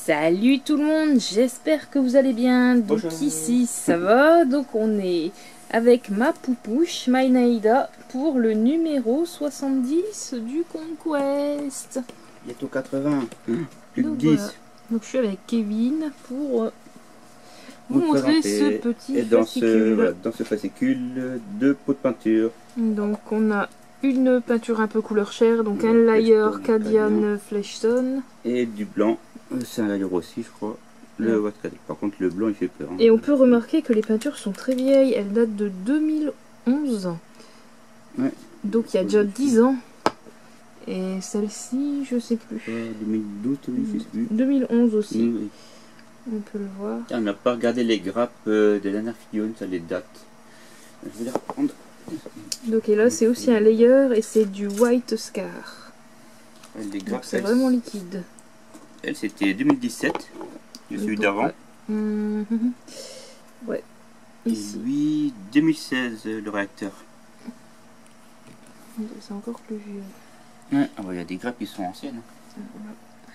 Salut tout le monde, j'espère que vous allez bien. Donc Bonjour. ici ça va, donc on est avec ma poupouche, Maïnaïda, pour le numéro 70 du Conquest. Bientôt 80. Plus de Donc 10. voilà. Donc je suis avec Kevin pour vous Vous montrer ce présentez. petit Et dans fascicule. voilà, dans ce fascicule, 2 pots de peinture. Donc on a une peinture un peu couleur chair, donc un Le layer Fleshstone Cadian Fleshstone. Et du blanc. C'est un layer aussi, je crois. Le Ouais. Wattcad. Par contre, le blanc, il fait peur. Hein. Et on peut remarquer que les peintures sont très vieilles, elles datent de 2011. Ouais. Donc il y a déjà 10 ans. Et celle-ci, je sais plus. 2012, je sais plus. 2011 aussi, Oui. on peut le voir. On n'a pas regardé les grappes des dernières figurines, ça les date. Je vais les reprendre. Donc et là c'est aussi un layer et c'est du White Scar. Les Donc grappes, c'est vraiment liquide. elle c'était 2017. Celui d'avant. Ouais. Et Ici. lui, 2016, le réacteur. C'est encore plus vieux. Ouais, ah ouais, il y a des grappes qui sont anciennes.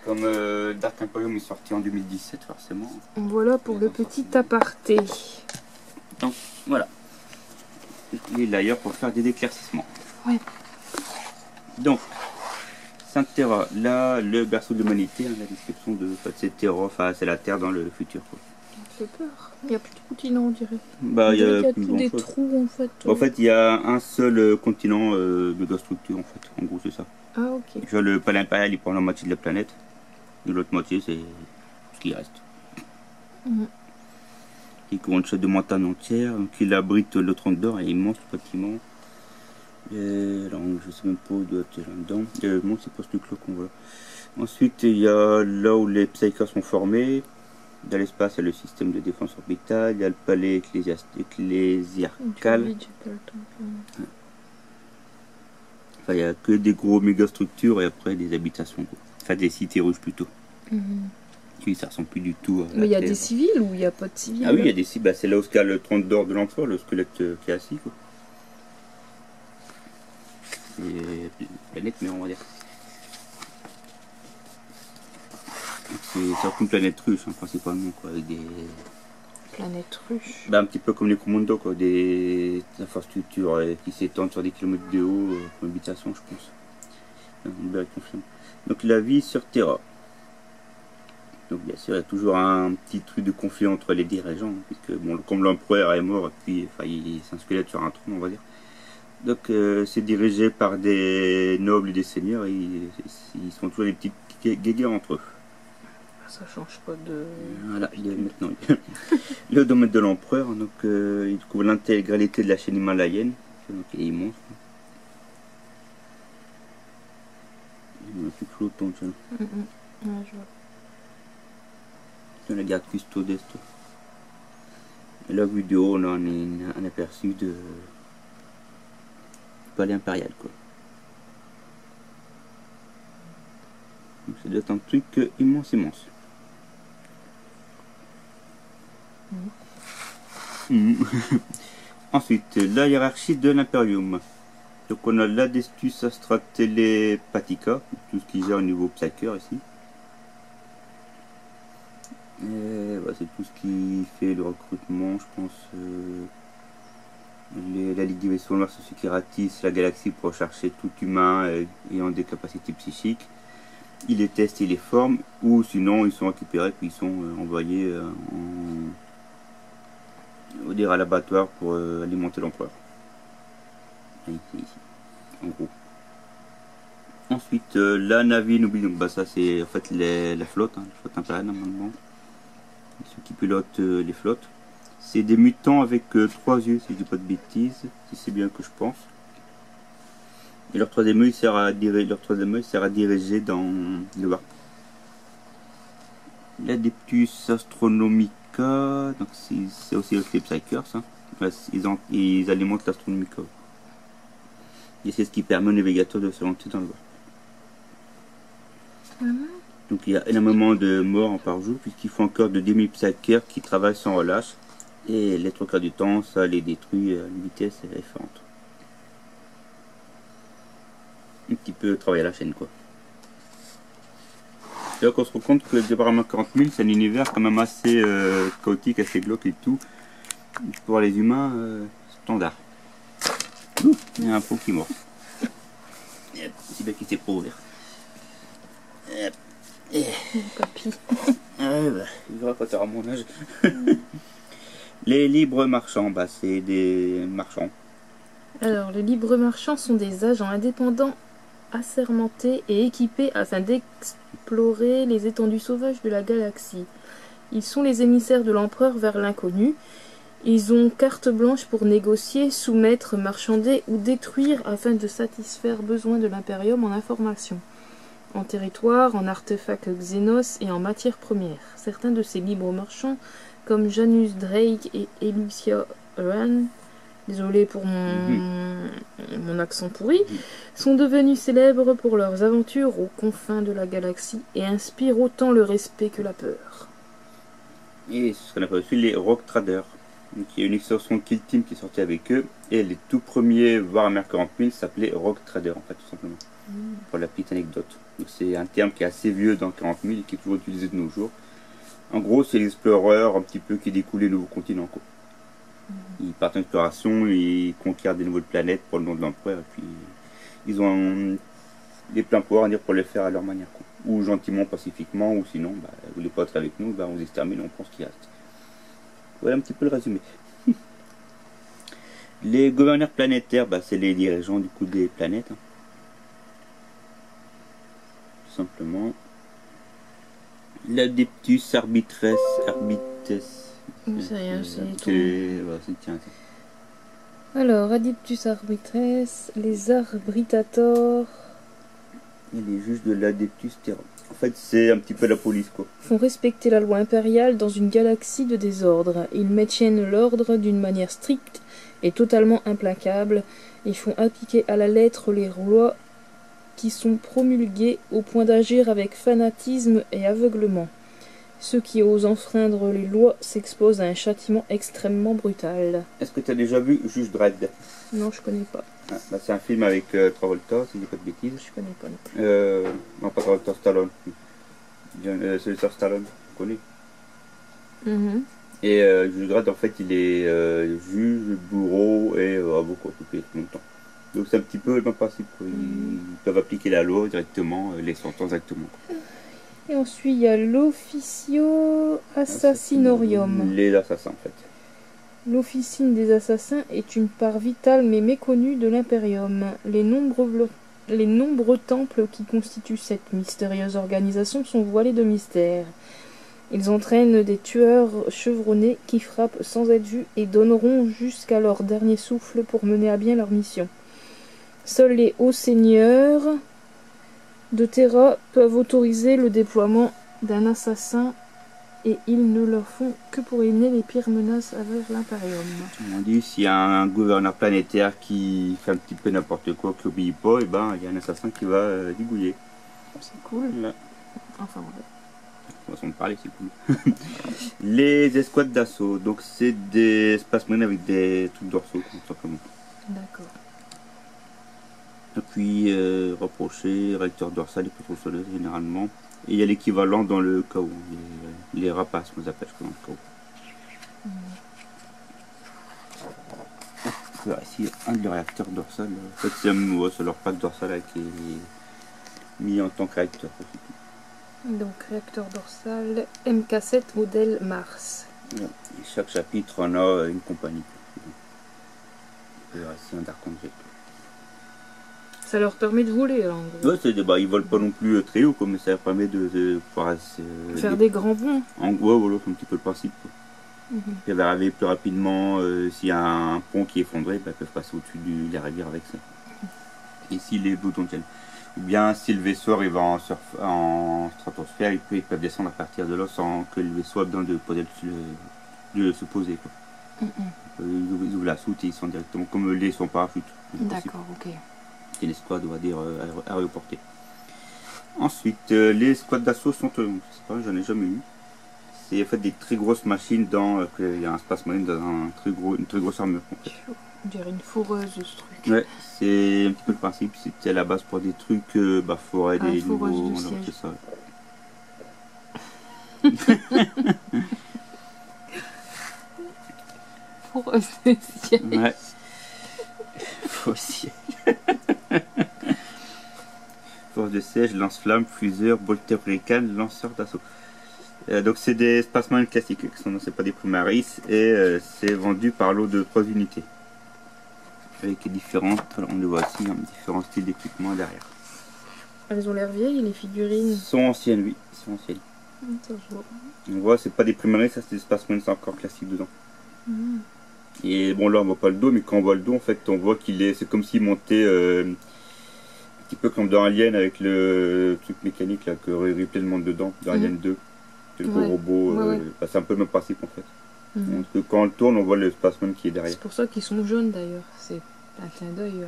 Comme Dark Emporium est sorti en 2017, forcément. Voilà pour le petit aparté. Donc, voilà. Les layers pour faire des éclaircissements. Ouais. Donc, Sainte-Terra, là, le berceau de l'humanité, hein, la description de c'est Terra, enfin, c'est la Terre dans le futur. Quoi. Ça fait peur. Il n'y a plus de continent, on dirait. Bah, On il y dirait a qu'il y a plus tous des grand-chose. trous en fait. En fait, il y a un seul continent mégastructure, en fait. En gros, c'est ça. Ah ok. Tu vois, le palais impérial, il prend la moitié de la planète. De l'autre moitié, c'est ce qui reste. Mhm. Qui couvre une chaîne de montagne entière, qui abrite le Trône d'Or, un immense bâtiment. Et alors, je sais même pas où doit être là-dedans. Bon, c'est pas ce truc-là qu'on voit. Ensuite, il y a là où les Psychers sont formés. Dans l'espace, il y a le système de défense orbitale, il y a le palais ecclésiastical. Enfin, il n'y a que des gros méga structures et après des habitations. Quoi. Enfin, des cités rouges plutôt. Oui, ça ressemble plus du tout à Mais il y a Terre. des civils ou il n'y a pas de civils? Ah oui, il y a des cités. Bah, c'est là où il y a le trône d'or de l'empereur, le squelette qui est assis. Quoi. C'est planète, mais on va dire. C'est surtout une planète russe, hein, principalement, quoi, avec des... Planète ruche. Bah, un petit peu comme les commandos, quoi, des infrastructures qui s'étendent sur des kilomètres de haut, comme habitation, je pense. Donc la vie sur Terra. Donc bien sûr, il y a toujours un petit truc de conflit entre les dirigeants, hein, puisque bon, comme l'empereur est mort, et puis enfin, c'est un squelette sur un trône, on va dire. Donc c'est dirigé par des nobles et des seigneurs, et ils sont toujours des petites guéguerres entre eux. Ça change pas de... Voilà, il est maintenant le domaine de l'empereur, donc il couvre l'intégralité de la chaîne himalayenne, donc il est immense. Il est plus flottant, tiens. Ouais, je vois. C'est la garde custo d'Est. Et là, vu du haut, on a un aperçu de palais impérial, quoi. Donc ça doit être un truc immense. Ensuite, la hiérarchie de l'Imperium. Donc on a l'Adestus Astra Telepatica, tout ce qui gère au niveau Psyker ici. Et bah, c'est tout ce qui fait le recrutement, je pense. La Ligue des vaisseaux noirs, c'est ceux qui ratissent la galaxie pour chercher tout humain ayant des capacités psychiques. Ils les testent, ils les forment, ou sinon ils sont récupérés puis ils sont envoyés à l'abattoir pour alimenter l'empereur. Ici, en gros. Ensuite, la Navi Nobi, donc bah, ça c'est en fait la flotte, hein, la flotte impériale normalement. Ceux qui pilotent les flottes. C'est des mutants avec 3 yeux, si je dis pas de bêtises, si c'est bien que je pense. Et leur troisième œil sert à diriger dans le warp. L'Adeptus Astronomica, donc c'est aussi les Psychers, hein. Ils alimentent l'Astronomica. Et c'est ce qui permet au navigateur de se lancer dans le warp. Donc il y a énormément de morts par jour, puisqu'il faut encore de 10 000 Psychers qui travaillent sans relâche. Et les 3 quarts du temps, ça les détruit à une vitesse effarante. Un petit peu travailler à la chaîne, quoi. Et donc on se rend compte que le Warhammer 40 000 c'est un univers quand même assez chaotique, assez glauque et tout. Pour les humains, standard. Ouh, il y a un pot qui mord. C'est bien qu'il s'est pas ouvert. Papy. Il verra quand tu auras mon âge. Les libres marchands, bah, c'est des marchands. Alors, les libres marchands sont des agents indépendants assermentés et équipés afin d'explorer les étendues sauvages de la galaxie. Ils sont les émissaires de l'empereur vers l'inconnu. Ils ont carte blanche pour négocier, soumettre, marchander ou détruire afin de satisfaire besoins de l'Imperium en information, en territoire, en artefacts Xénos et en matières premières. Certains de ces libres marchands, comme Janus Drake et Elucia Run, désolé pour mon accent pourri, sont devenus célèbres pour leurs aventures aux confins de la galaxie et inspirent autant le respect que la peur. Et ce qu'on appelle aussi les Rock Traders. Donc, il y a une extension Kill Team qui est sortie avec eux. Et les tout premiers Warhammer 40 000 s'appelaient Rock Traders, en fait, tout simplement. Pour la petite anecdote. Donc c'est un terme qui est assez vieux dans 40 000 et qui est toujours utilisé de nos jours. En gros, c'est l'explorer un petit peu qui découle les nouveaux continents, quoi. Ils partent en exploration, ils conquièrent des nouvelles planètes pour le nom de l'empereur. Et puis, ils ont des pleins pouvoirs à dire pour les faire à leur manière, quoi. Ou gentiment, pacifiquement, ou sinon, bah, vous voulez pas être avec nous, bah, on vous extermine, on prend ce qui reste. Voilà un petit peu le résumé. Les gouverneurs planétaires, bah, c'est les dirigeants du coup des planètes. Hein. Tout simplement. L'Adeptus Arbitres. C'est rien, c'est tout. Tiens. Alors, Adeptus Arbitres, les Arbitators Et les juges de l'Adeptus Terra. En fait, c'est un petit peu la police, quoi. font respecter la loi impériale dans une galaxie de désordre. Ils maintiennent l'ordre d'une manière stricte et totalement implacable. Ils font appliquer à la lettre les lois qui sont promulguées au point d'agir avec fanatisme et aveuglement. Ceux qui osent enfreindre les lois s'exposent à un châtiment extrêmement brutal. Est-ce que tu as déjà vu Juge Dredd? Non, je connais pas. Ah, bah, c'est un film avec Travolta, si je dis pas de bêtises. Je connais pas. Non. Non, pas Travolta, Stallone. Sylvester Stallone, vous connaissez. Mhm. Et Juge Dredd, en fait, il est juge, bourreau et avocat occupé tout le temps. Donc c'est un petit peu le même principe, quoi. Ils peuvent appliquer la loi directement, les sentences directement. Et ensuite, il y a l'Officio Assassinorium. Les assassins, en fait. L'officine des assassins est une part vitale mais méconnue de l'Imperium. Les nombreux temples qui constituent cette mystérieuse organisation sont voilés de mystère. Ils entraînent des tueurs chevronnés qui frappent sans être vus et donneront jusqu'à leur dernier souffle pour mener à bien leur mission. Seuls les hauts seigneurs de Terra peuvent autoriser le déploiement d'un assassin et ils ne leur font que pour éliminer les pires menaces avec l'Imperium. On dit s'il y a un gouverneur planétaire qui fait un petit peu n'importe quoi, qui n'obéit pas, et ben il y a un assassin qui va digouiller. C'est cool. Là. Enfin bref. Façon de parler, c'est cool. Les escouades d'assaut, donc c'est des espaces marines avec des trucs dorsaux, tout simplement. D'accord. Appui rapproché, réacteur dorsal et contrôle soleil généralement. Et il y a l'équivalent dans le chaos, les rapaces, on les appelle dans le chaos. Voilà, ici, un de réacteurs dorsal. En fait, c'est leur pack dorsal qui est mis en tant que réacteur. Donc, réacteur dorsal MK7 modèle Mars. Ouais. Et chaque chapitre en a une compagnie. Ici un Dark Angel. Ça leur permet de voler, en gros. Ouais, ils volent pas non plus très haut, mais ça leur permet de pouvoir faire des grands bonds. En gros, voilà, c'est un petit peu le principe. Ils peuvent arriver plus rapidement. S'il y a un pont qui est effondré, ils peuvent passer au-dessus de la rivière avec ça. Ici, les Blue Angels. Ou bien si le vaisseau arrive en stratosphère, ils peuvent descendre à partir de là sans que le vaisseau ait besoin de se poser. Quoi. Ils ouvrent la soute et ils sont directement comme les son parachute. D'accord, ok. Et les squads, on va dire, aéroportés. Ensuite, les squads d'assaut sont, je sais pas, j'en ai jamais eu. C'est en fait des très grosses machines dans, il y a un espace marine dans une très grosse armure. En fait. On dirait une foreuse ce truc. Ouais, c'est un petit peu le principe. C'était à la base pour des trucs, forêt, des nouveaux, c'est ça. Pour ce siège. Ouais. Faux siège. Force de siège, lance-flamme, fuseur, bolter hurricane, lanceur d'assaut. Donc c'est des Spaceman classiques, c'est pas des Primaris, et c'est vendu par lot de 3 unités. Avec différentes, on le voit aussi, différents styles d'équipement derrière. Elles ont l'air vieilles, les figurines. Sont anciennes, oui, sont anciennes. Ça, je vois. On voit, c'est pas des Primaris, ça c'est des Spaceman, c'est encore classique dedans. Mhm. Et bon, là on voit pas le dos, mais quand on voit le dos, en fait, on voit qu'il est, c'est comme s'il montait un petit peu comme dans Alien avec le truc mécanique là que Ripley le monte dedans, dans Alien 2. C'est le gros robot, bah, c'est un peu le même principe en fait. Donc, quand on le tourne, on voit le Spaceman qui est derrière. C'est pour ça qu'ils sont jaunes d'ailleurs. C'est un clin d'œil.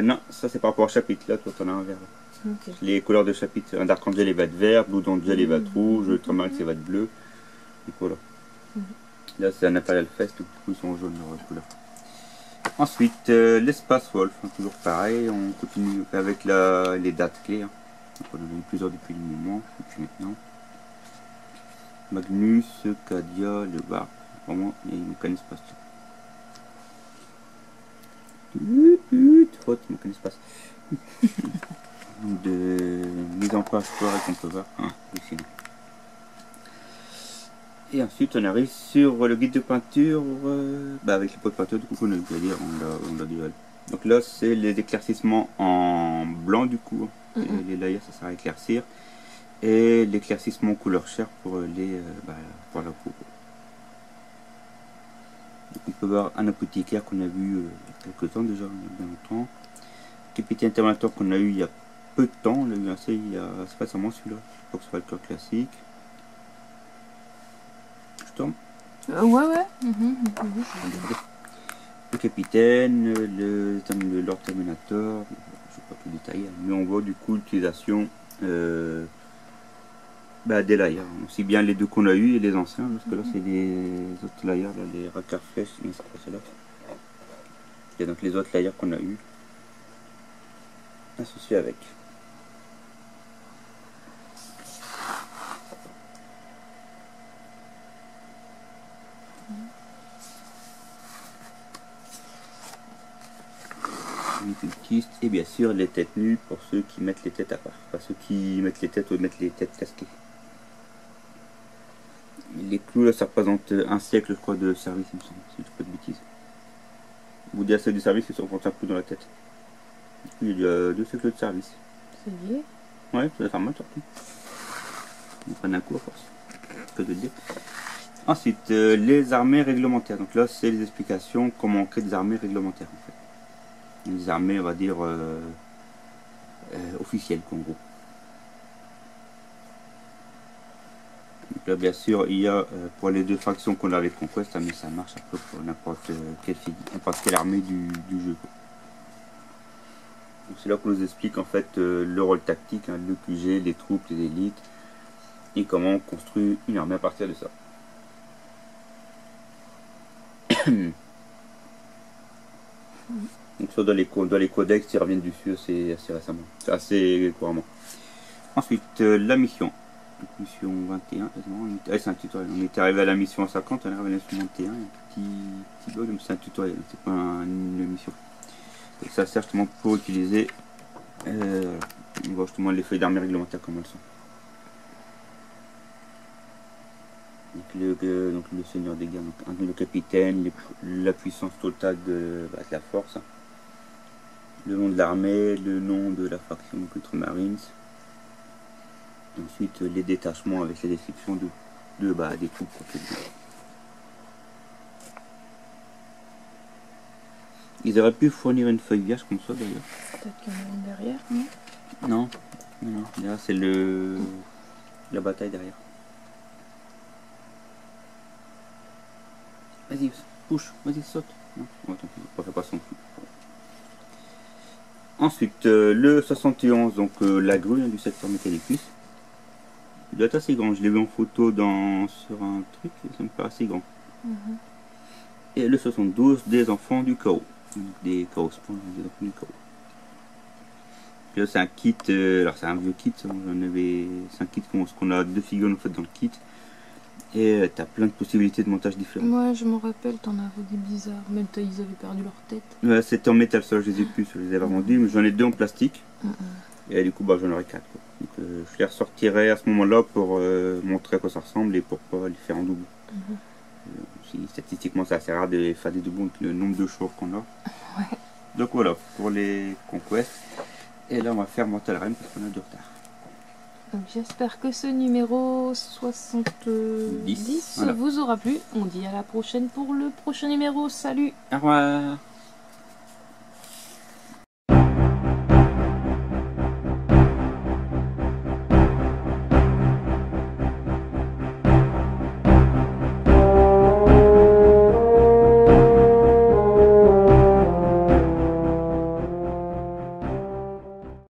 Non, ça c'est par rapport au chapitre là, toi t'en as un vert. Okay. Les couleurs de chapitre, un Dark Angel il va être vert, Blue Angel il va être rouge, Ultramarine il va être bleu. Donc voilà. Là c'est un Imperial Fest, du coup ils sont jaunes leur couleur. Ensuite, l'espace Wolf, toujours pareil, on continue avec les dates clés. Donc, on en a eu plusieurs depuis le moment, depuis maintenant. Magnus, Cadia, le bar. Vraiment, il y a une mécanisme spatial. Faute, mécanisme spatial. De mise en place qu'on peut voir. Et ensuite, on arrive sur le guide de peinture avec les pots de peinture. Du coup, on l'a déjà. Donc là, c'est les éclaircissements en blanc du coup. Et les layers, ça sert à éclaircir. Et l'éclaircissement couleur chair pour pour la peau. Donc, on peut voir un apothicaire qu'on a vu il y a quelques temps déjà, il y a bien longtemps. Capitaine Terminator qu'on a eu il y a peu de temps, on l'a eu assez il y a c'est pas seulement celui-là, je crois que ce soit le cœur classique. Je tombe. Ouais. Le capitaine, le Lord Terminator, je ne vais pas tout détailler, mais on voit du coup l'utilisation des layers, aussi bien les deux qu'on a eu et les anciens, parce que là c'est les autres layers, là, les Racker Fresh, mais c'est pas cela. Il y a donc les autres layers qu'on a eu associés avec. Et bien sûr les têtes nues pour ceux qui mettent les têtes à part, pas ceux qui mettent les têtes ou mettent les têtes casquées. Les clous là ça représente un siècle je crois de service il me semble, si je ne dis pas de bêtises. Vous dites assez de service ils se rencontrent un coup dans la tête. Il y a 2 siècles de service. C'est lié. Ouais, ça va faire mal surtout. On prend un coup à force. Que de le dire. Ensuite, les armées réglementaires. Donc là c'est les explications comment on crée des armées réglementaires en fait. Des armées on va dire officielles en gros. Donc là bien sûr il y a pour les 2 factions qu'on a avec Conquest, mais ça marche un peu pour n'importe quelle armée du jeu. C'est là qu'on nous explique en fait le rôle tactique, le QG, les troupes, les élites et comment on construit une armée à partir de ça. Donc ça dans les codex ils reviennent dessus assez récemment, assez couramment. Ensuite la mission. Donc, mission 21, c'est un tutoriel. On était arrivé à la mission 50, on est arrivé à la mission 21, un petit bug, donc c'est un tutoriel, c'est pas une mission. Donc ça sert justement pour utiliser on voit justement les feuilles d'armée réglementaires comme elles sont. Donc le seigneur des guerres, donc le capitaine, la puissance totale de la force, le nom de l'armée, le nom de la faction Ultramarines. Ensuite les détachements avec la description des troupes. Ils auraient pu fournir une feuille vierge comme ça d'ailleurs. Peut-être qu'il y en a une derrière, non? Non, là c'est la bataille derrière. Vas-y, push, vas-y, saute. Non, attends, on ne fait pas son coup. Ensuite, le 71, donc la grue du secteur Mechanicus. Il doit être assez grand, je l'ai vu en photo sur un truc, et ça me paraît assez grand. Et le 72, des enfants du chaos. Des chaos spawn, des enfants du chaos. Là c'est un kit, alors c'est un vieux kit, c'est un kit qu'on a 2 figurines en fait dans le kit. Et t'as plein de possibilités de montage différents. Moi, je m'en rappelle, t'en avais des bizarres. Même ils avaient perdu leur tête. C'était en métal, ça, je les ai plus, je les avais vendus, mais j'en ai 2 en plastique. Et du coup, bah, j'en aurai 4. Quoi. Donc, je les ressortirai à ce moment-là pour montrer à quoi ça ressemble et pour pas les faire en double. Statistiquement, c'est assez rare de faire des doublons avec le nombre de chauves qu'on a. Ouais. Donc voilà, pour les Conquest. Et là, on va faire Mortal Realm parce qu'on a du retard. Donc j'espère que ce numéro 70 voilà. vous aura plu. On dit à la prochaine pour le prochain numéro. Salut! Au revoir!